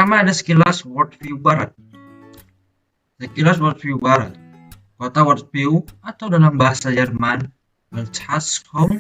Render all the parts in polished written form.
pertama ada sekilas worldview Barat. Sekilas worldview Barat. Kata worldview atau dalam bahasa Jerman Weltanschauung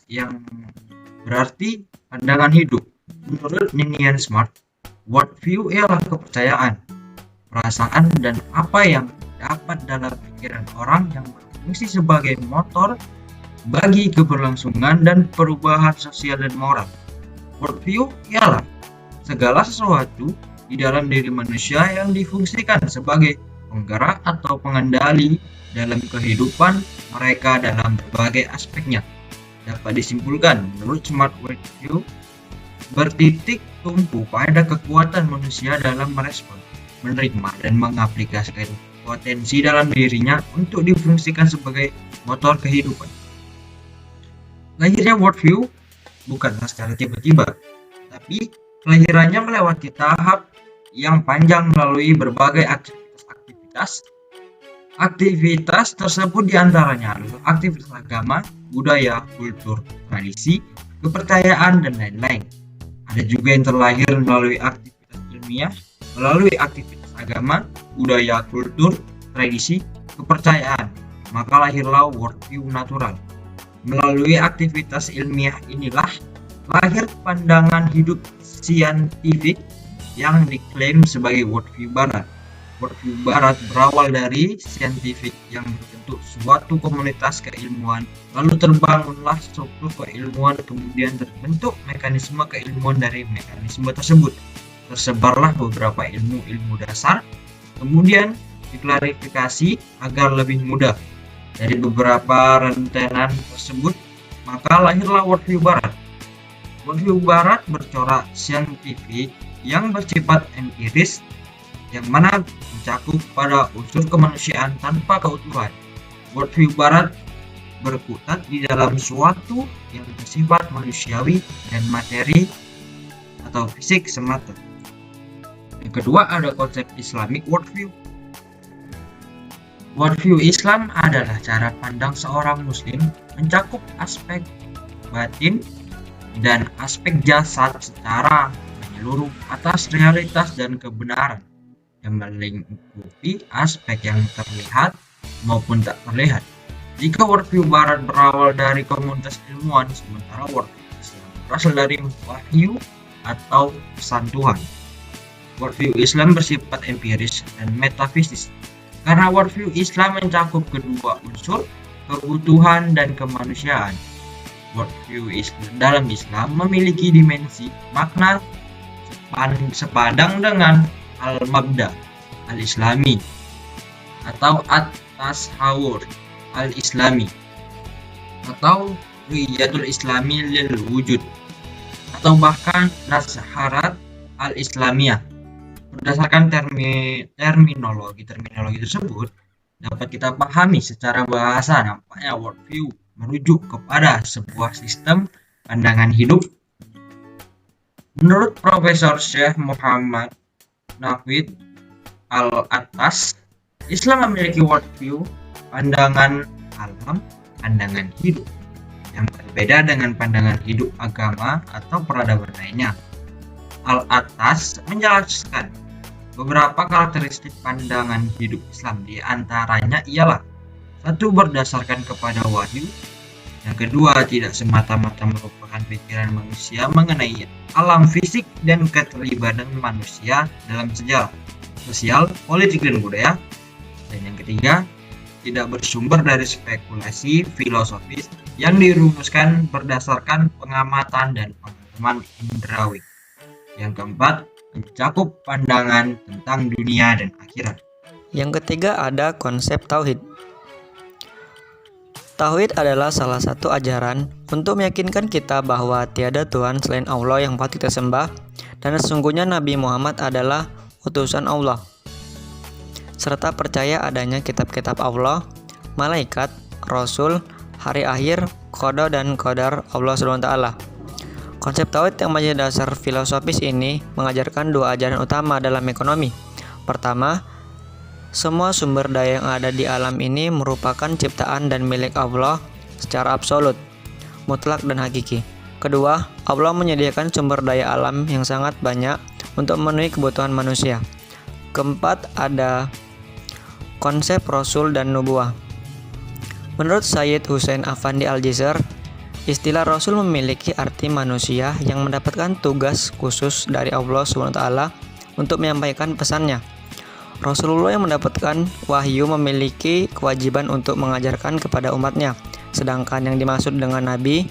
yang berarti pandangan hidup. Menurut Ninian Smart, worldview ialah kepercayaan, perasaan, dan apa yang dapat dalam pikiran orang yang berfungsi sebagai motor bagi keberlangsungan dan perubahan sosial dan moral. Worldview ialah segala sesuatu di dalam diri manusia yang difungsikan sebagai penggerak atau pengendali dalam kehidupan mereka dalam berbagai aspeknya. Dapat disimpulkan, menurut Smart Worldview, bertitik tumpu pada kekuatan manusia dalam merespon, menerima, dan mengaplikasikan potensi dalam dirinya untuk difungsikan sebagai motor kehidupan. Lahirnya worldview bukanlah secara tiba-tiba, tapi kelahirannya melewati tahap yang panjang melalui berbagai aktivitas. Aktivitas tersebut diantaranya adalah aktivitas agama, budaya, kultur, tradisi, kepercayaan, dan lain-lain. Ada juga yang terlahir melalui aktivitas ilmiah, melalui aktivitas agama, budaya, kultur, tradisi, kepercayaan. Maka lahirlah worldview natural. Melalui aktivitas ilmiah inilah lahir pandangan hidup saintifik yang diklaim sebagai worldview Barat. Worldview Barat berawal dari saintifik yang berbentuk suatu komunitas keilmuan, lalu terbangunlah struktur keilmuan, kemudian terbentuk mekanisme keilmuan dari mekanisme tersebut. Tersebarlah beberapa ilmu dasar, kemudian diklarifikasi agar lebih mudah. Dari beberapa rentetan tersebut, maka lahirlah worldview Barat. Worldview Barat bercorak saintifik yang bersifat empiris, yang mana mencakup pada unsur kemanusiaan tanpa keutuhan. Worldview Barat berkutat di dalam suatu yang bersifat manusiawi dan materi atau fisik semata. Yang kedua ada konsep Islamic worldview. Worldview Islam adalah cara pandang seorang muslim mencakup aspek batin dan aspek jasad secara menyeluruh atas realitas dan kebenaran, yang melingkupi aspek yang terlihat maupun tak terlihat. Jika worldview Barat berawal dari komunitas ilmuwan, sementara worldview Islam berasal dari wahyu atau pesan Tuhan. Worldview Islam bersifat empiris dan metafisik, karena worldview Islam mencakup kedua unsur, kebutuhan dan kemanusiaan. Worldview dalam Islam memiliki dimensi makna sepadang dengan al-mabda al-islami atau at-tashawur al-islami atau riyatul islami lil wujud atau bahkan nasharat al-islamiyah. Berdasarkan terminologi tersebut dapat kita pahami secara bahasa, nampaknya worldview merujuk kepada sebuah sistem pandangan hidup. Menurut Profesor Syekh Muhammad Nahwid Al-Attas, Islam memiliki worldview pandangan alam, pandangan hidup yang berbeda dengan pandangan hidup agama atau peradaban lainnya. Al-Attas menjelaskan beberapa karakteristik pandangan hidup Islam, di antaranya ialah: satu, berdasarkan kepada wahyu. Yang kedua, tidak semata-mata merupakan pikiran manusia mengenai alam fisik dan keterlibatan manusia dalam sejarah, sosial, politik, dan budaya. Dan yang ketiga, tidak bersumber dari spekulasi filosofis yang dirumuskan berdasarkan pengamatan dan pengalaman indrawi. Yang keempat, mencakup pandangan tentang dunia dan akhirat. Yang ketiga ada konsep tauhid. Tauhid adalah salah satu ajaran untuk meyakinkan kita bahwa tiada Tuhan selain Allah yang patut kita sembah, dan sesungguhnya Nabi Muhammad adalah utusan Allah, serta percaya adanya kitab-kitab Allah, malaikat, rasul, hari akhir, qada dan qadar Allah SWT. Konsep tauhid yang menjadi dasar filosofis ini mengajarkan dua ajaran utama dalam ekonomi. Pertama, semua sumber daya yang ada di alam ini merupakan ciptaan dan milik Allah secara absolut, mutlak dan hakiki. Kedua, Allah menyediakan sumber daya alam yang sangat banyak untuk memenuhi kebutuhan manusia. Keempat, ada konsep Rasul dan Nubuwah. Menurut Sayyid Hussein Affandi Al-Jizr, istilah Rasul memiliki arti manusia yang mendapatkan tugas khusus dari Allah SWT untuk menyampaikan pesannya. Rasulullah yang mendapatkan wahyu memiliki kewajiban untuk mengajarkan kepada umatnya, sedangkan yang dimaksud dengan Nabi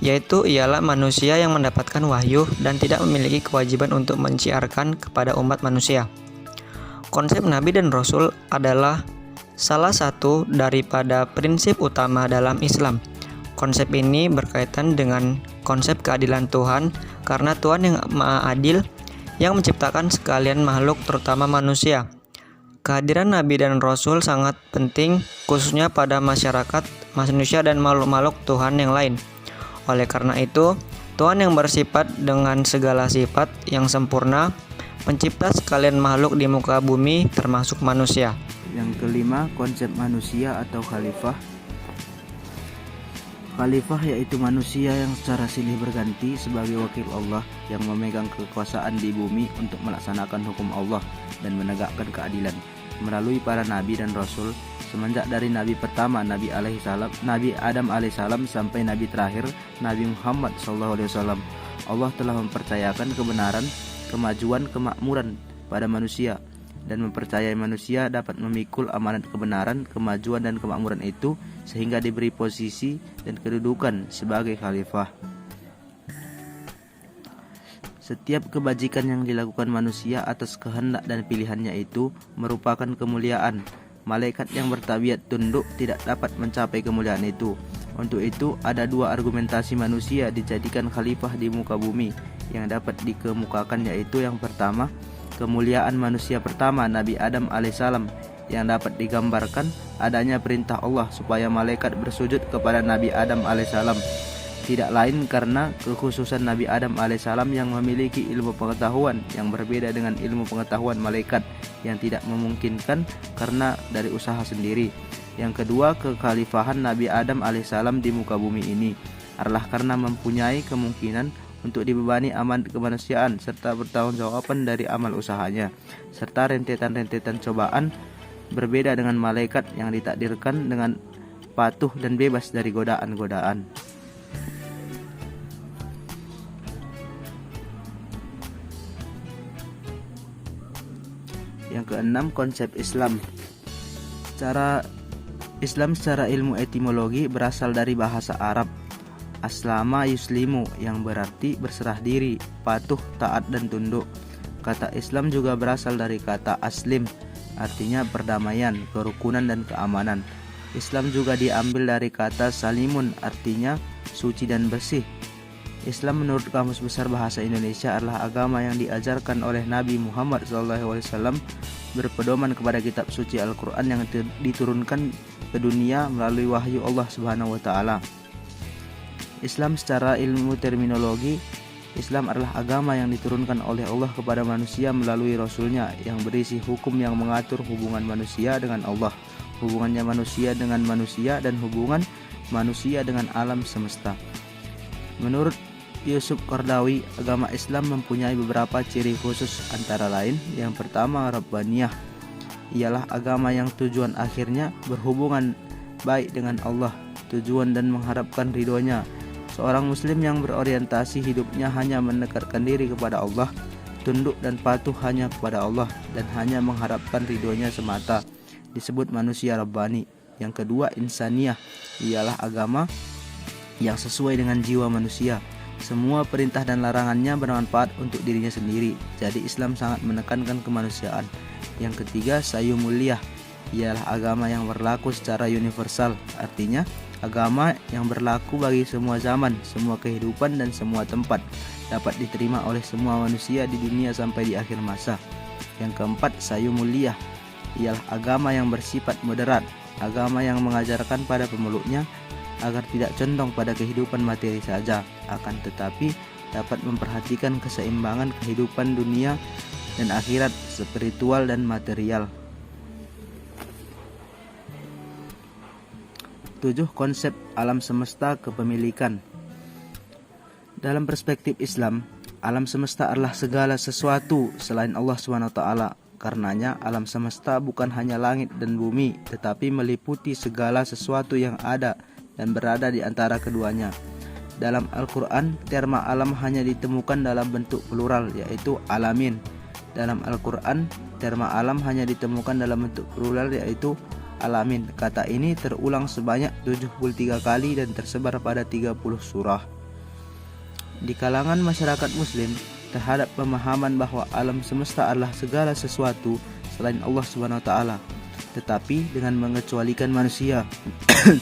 yaitu ialah manusia yang mendapatkan wahyu dan tidak memiliki kewajiban untuk menciarkan kepada umat manusia. Konsep Nabi dan Rasul adalah salah satu daripada prinsip utama dalam Islam. Konsep ini berkaitan dengan konsep keadilan Tuhan, karena Tuhan yang Maha Adil yang menciptakan sekalian makhluk terutama manusia. Kehadiran Nabi dan Rasul sangat penting khususnya pada masyarakat, manusia dan makhluk-makhluk Tuhan yang lain. Oleh karena itu, Tuhan yang bersifat dengan segala sifat yang sempurna mencipta sekalian makhluk di muka bumi termasuk manusia. Yang kelima, konsep manusia atau khalifah. Khalifah yaitu manusia yang secara silih berganti sebagai wakil Allah yang memegang kekuasaan di bumi untuk melaksanakan hukum Allah dan menegakkan keadilan melalui para nabi dan rasul, semenjak dari nabi pertama Nabi Adam alaihissalam sampai nabi terakhir Nabi Muhammad SAW. Allah telah mempercayakan kebenaran, kemajuan, kemakmuran pada manusia dan mempercayai manusia dapat memikul amanat kebenaran, kemajuan dan kemakmuran itu sehingga diberi posisi dan kedudukan sebagai khalifah. Setiap kebajikan yang dilakukan manusia atas kehendak dan pilihannya itu merupakan kemuliaan. Malaikat yang bertabiat tunduk tidak dapat mencapai kemuliaan itu. Untuk itu ada dua argumentasi manusia dijadikan khalifah di muka bumi yang dapat dikemukakan, yaitu yang pertama, kemuliaan manusia pertama Nabi Adam alaihissalam yang dapat digambarkan adanya perintah Allah supaya malaikat bersujud kepada Nabi Adam alaihissalam. Tidak lain karena kekhususan Nabi Adam alaihissalam yang memiliki ilmu pengetahuan yang berbeda dengan ilmu pengetahuan malaikat yang tidak memungkinkan karena dari usaha sendiri. Yang kedua, kekhalifahan Nabi Adam alaihissalam di muka bumi ini adalah karena mempunyai kemungkinan untuk dibebani amanat kemanusiaan serta bertahanjawaban dari amal usahanya, serta rentetan-rentetan cobaan berbeda dengan malaikat yang ditakdirkan dengan patuh dan bebas dari godaan-godaan. Yang keenam, konsep Islam. Islam secara ilmu etimologi berasal dari bahasa Arab aslama yuslimu yang berarti berserah diri, patuh, taat dan tunduk. Kata Islam juga berasal dari kata aslim, artinya perdamaian, kerukunan dan keamanan. Islam juga diambil dari kata salimun, artinya suci dan bersih. Islam menurut Kamus Besar Bahasa Indonesia adalah agama yang diajarkan oleh Nabi Muhammad SAW berpedoman kepada kitab suci Al-Quran yang diturunkan ke dunia melalui wahyu Allah Subhanahu wa Ta'ala. Islam secara ilmu terminologi, Islam adalah agama yang diturunkan oleh Allah kepada manusia melalui Rasulnya yang berisi hukum yang mengatur hubungan manusia dengan Allah, hubungannya manusia dengan manusia, dan hubungan manusia dengan alam semesta. Menurut Yusuf Qardawi, agama Islam mempunyai beberapa ciri khusus, antara lain yang pertama, Rabbaniyah, ialah agama yang tujuan akhirnya berhubungan baik dengan Allah, tujuan dan mengharapkan ridhonya. Seorang muslim yang berorientasi hidupnya hanya mendekatkan diri kepada Allah, tunduk dan patuh hanya kepada Allah, dan hanya mengharapkan ridhonya semata, disebut manusia Rabbani. Yang kedua, Insaniyah, ialah agama yang sesuai dengan jiwa manusia. Semua perintah dan larangannya bermanfaat untuk dirinya sendiri. Jadi Islam sangat menekankan kemanusiaan. Yang ketiga, Sayyumuliyah, ialah agama yang berlaku secara universal. Artinya, agama yang berlaku bagi semua zaman, semua kehidupan dan semua tempat, dapat diterima oleh semua manusia di dunia sampai di akhir masa. Yang keempat, Sayyumuliyah, ialah agama yang bersifat moderat. Agama yang mengajarkan pada pemeluknya agar tidak condong pada kehidupan materi saja, akan tetapi dapat memperhatikan keseimbangan kehidupan dunia dan akhirat, spiritual dan material. 7. Konsep alam semesta kepemilikan. Dalam perspektif Islam, Alam semesta adalah segala sesuatu selain Allah SWT. Karenanya alam semesta bukan hanya langit dan bumi, tetapi meliputi segala sesuatu yang ada dan berada di antara keduanya. Dalam Al-Quran, terma alam hanya ditemukan dalam bentuk plural, yaitu alamin. Dalam Al-Quran, terma alam hanya ditemukan dalam bentuk plural, yaitu alamin. Kata ini terulang sebanyak 73 kali dan tersebar pada 30 surah. Di kalangan masyarakat muslim terhadap pemahaman bahwa alam semesta adalah segala sesuatu selain Allah SWT, tetapi dengan mengecualikan manusia.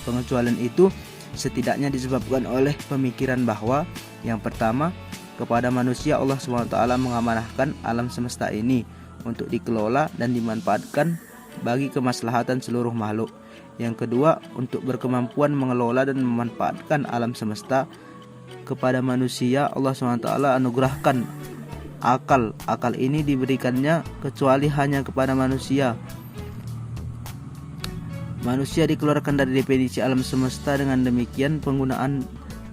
Pengecualian itu setidaknya disebabkan oleh pemikiran bahwa yang pertama, kepada manusia Allah SWT mengamanahkan alam semesta ini untuk dikelola dan dimanfaatkan bagi kemaslahatan seluruh makhluk. Yang kedua, untuk berkemampuan mengelola dan memanfaatkan alam semesta, kepada manusia Allah SWT anugerahkan akal. Akal ini diberikannya kecuali hanya kepada manusia. Manusia dikeluarkan dari definisi alam semesta. Dengan demikian, penggunaan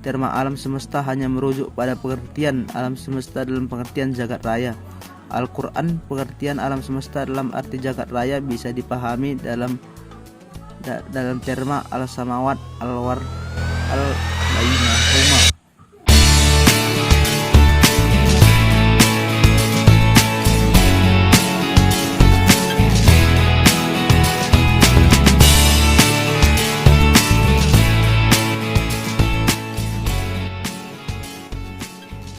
terma alam semesta hanya merujuk pada pengertian alam semesta dalam pengertian jagat raya. Al-Quran, pengertian alam semesta dalam arti jagat raya bisa dipahami dalam terma al-samawat al-war